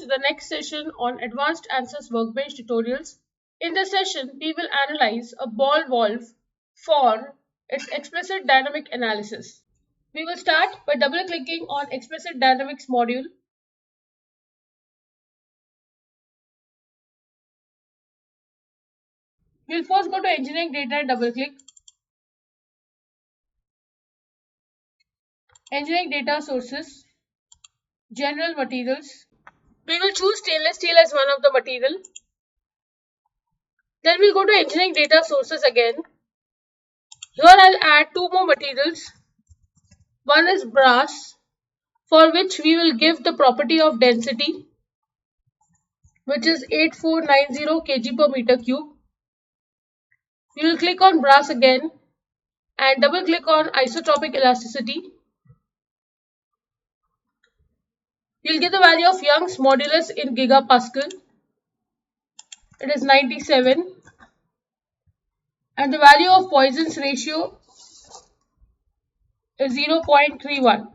to the next session on Advanced Answers Workbench tutorials. In this session, we will analyze a ball valve for its explicit dynamic analysis. We will start by double-clicking on Explicit Dynamics module. We'll first go to Engineering Data and double-click. Engineering Data Sources, General Materials. We will choose stainless steel as one of the material. Then we'll go to Engineering Data Sources again. Here I'll add two more materials. One is brass, for which we will give the property of density, which is 8490 kg per meter cube. We will click on brass again and double click on isotropic elasticity. We'll get the value of Young's modulus in gigapascal. It is 97. And the value of Poisson's ratio is 0.31.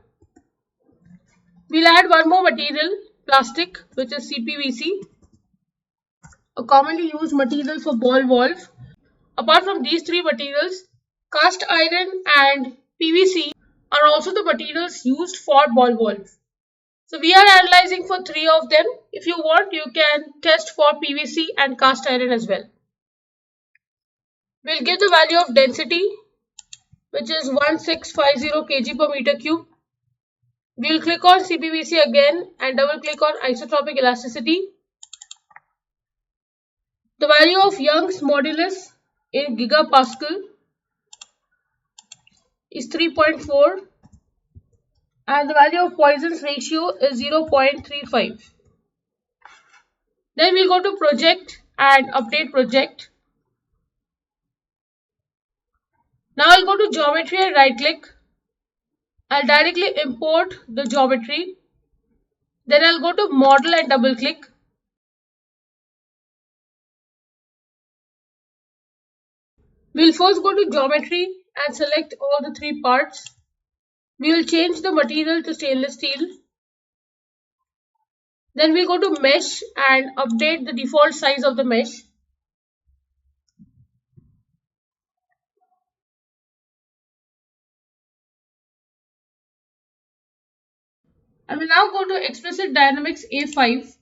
We'll add one more material, plastic, which is CPVC, a commonly used material for ball valve. Apart from these three materials, cast iron and PVC are also the materials used for ball valve. So we are analyzing for three of them. If you want, you can test for PVC and cast iron as well. We'll give the value of density, which is 1650 kg per meter cube. We'll click on CPVC again and double click on isotropic elasticity. The value of Young's modulus in gigapascal is 3.4 and the value of Poisson's ratio is 0.35. Then we'll go to project and update project. Now I'll go to geometry and right click. I'll directly import the geometry. Then I'll go to model and double click. We'll first go to geometry and select all the three parts. We will change the material to stainless steel. Then we'll go to mesh and update the default size of the mesh. I will now go to Explicit Dynamics A5.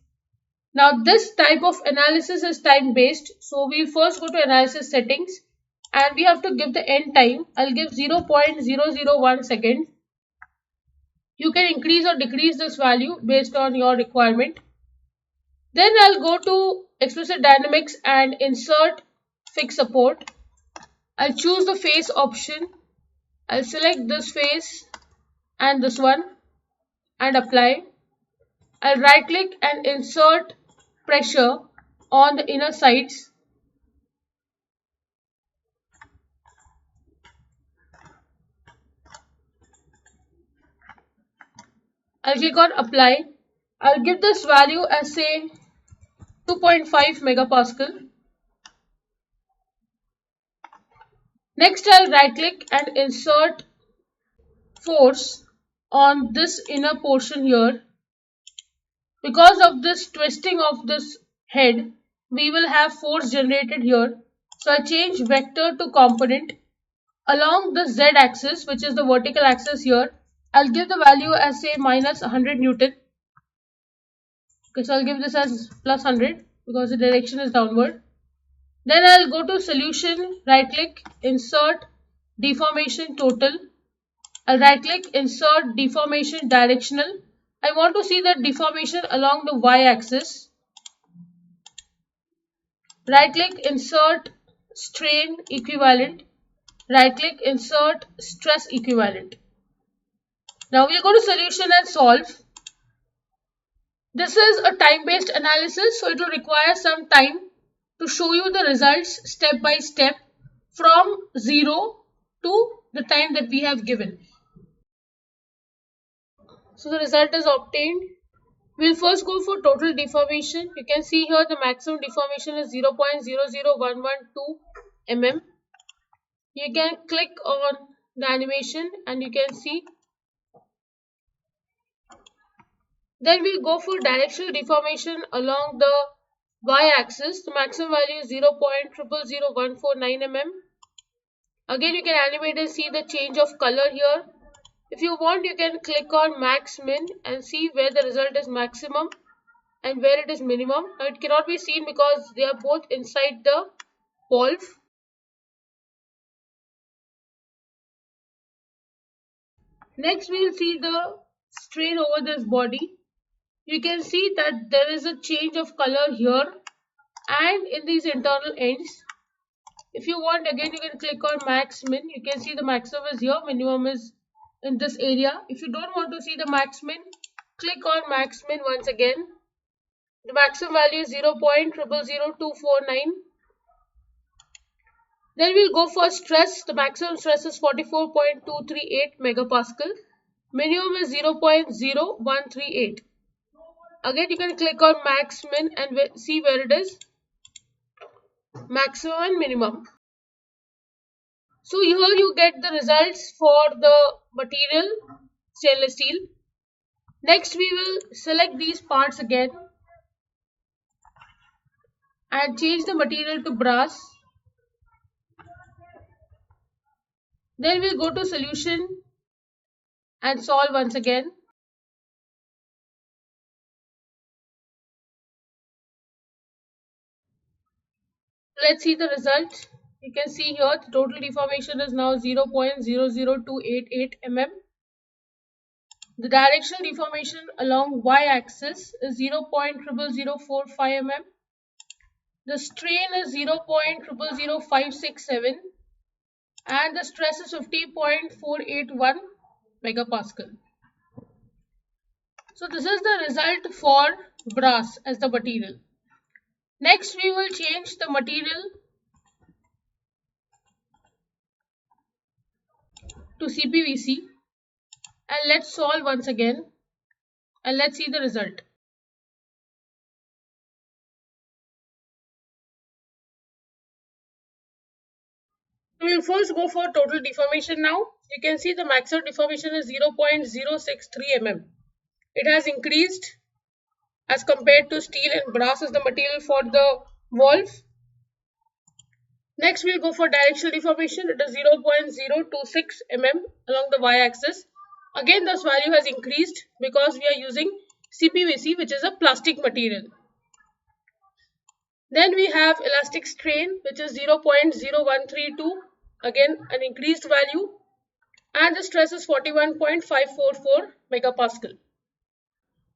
Now this type of analysis is time based. So we first go to analysis settings and we have to give the end time. I'll give 0.001 second. You can increase or decrease this value based on your requirement. Then I'll go to Explicit Dynamics and insert fixed support. I'll choose the face option. I'll select this face and this one and apply. I'll right click and insert pressure on the inner sides. I'll click on apply. I'll give this value as say 2.5 megapascal. Next I'll right click and insert force on this inner portion here. Because of this twisting of this head, we will have force generated here. So I change vector to component. Along the z axis, which is the vertical axis here, I'll give the value as say minus 100 Newton. Okay, so I'll give this as plus 100 because the direction is downward. Then I'll go to solution, right click, insert deformation total. I'll right click, insert deformation directional. I want to see the deformation along the y axis. Right click, insert strain equivalent. Right click, insert stress equivalent. Now we'll go to solution and solve. This is a time-based analysis, so it will require some time to show you the results step by step from 0 to the time that we have given. So the result is obtained. We'll first go for total deformation. You can see here the maximum deformation is 0.00112 mm. You can click on the animation and you can see Then we go for directional deformation along the y-axis. The maximum value is 0.000149 mm. Again, you can animate and see the change of color here. If you want, you can click on max min and see where the result is maximum and where it is minimum. Now it cannot be seen because they are both inside the valve. Next, we will see the strain over this body. You can see that there is a change of color here and in these internal ends. If you want, again, you can click on max min. You can see the maximum is here, minimum is in this area. If you don't want to see the max min, click on max min once again. The maximum value is 0.000249. Then we'll go for stress. The maximum stress is 44.238 megapascal. Minimum is 0.0138. Again, you can click on max min and see where it is maximum and minimum. So here you get the results for the material stainless steel. Next, we will select these parts again and change the material to brass. Then we'll go to solution and solve once again. Let's see the result. You can see here the total deformation is now 0.00288 mm. The directional deformation along y-axis is 0.000445 mm. The strain is 0.000567 and the stress is 50.481 megapascal. So this is the result for brass as the material. Next, we will change the material to CPVC and let's solve once again and let's see the result. We will first go for total deformation now. You can see the maximum deformation is 0.063 mm. It has increased as compared to steel and brass as the material for the valve. Next, we'll go for directional deformation. It is 0.026 mm along the y-axis. Again, this value has increased because we are using CPVC, which is a plastic material. Then we have elastic strain, which is 0.0132. Again, an increased value. And the stress is 41.544 megapascal.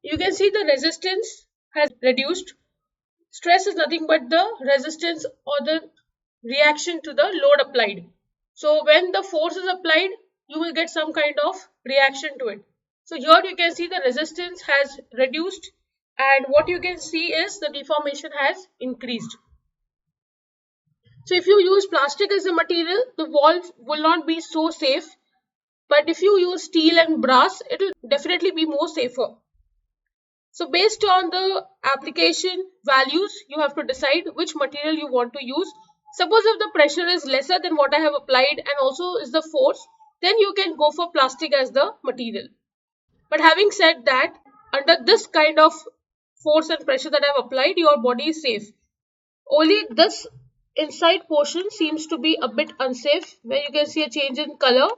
You can see the resistance has reduced. Stress is nothing but the resistance or the reaction to the load applied. So when the force is applied, you will get some kind of reaction to it. So here you can see the resistance has reduced and what you can see is the deformation has increased. So if you use plastic as a material, the valve will not be so safe. But if you use steel and brass, it will definitely be more safer. So based on the application values, you have to decide which material you want to use. Suppose if the pressure is lesser than what I have applied and also is the force, then you can go for plastic as the material. But having said that, under this kind of force and pressure that I have applied, your body is safe. Only this inside portion seems to be a bit unsafe, where you can see a change in color.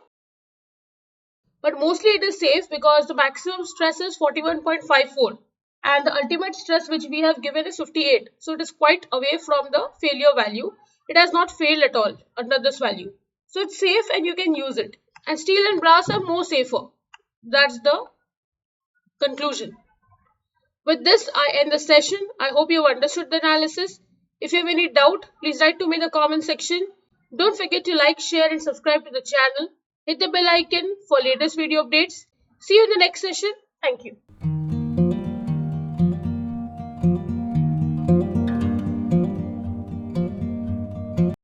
But mostly it is safe because the maximum stress is 41.54 and the ultimate stress which we have given is 58. So it is quite away from the failure value. It has not failed at all under this value. So it's safe and you can use it. And steel and brass are more safer. That's the conclusion. With this, I end the session. I hope you have understood the analysis. If you have any doubt, please write to me in the comment section. Don't forget to like, share and subscribe to the channel. Hit the bell icon for latest video updates. See you in the next session. Thank you.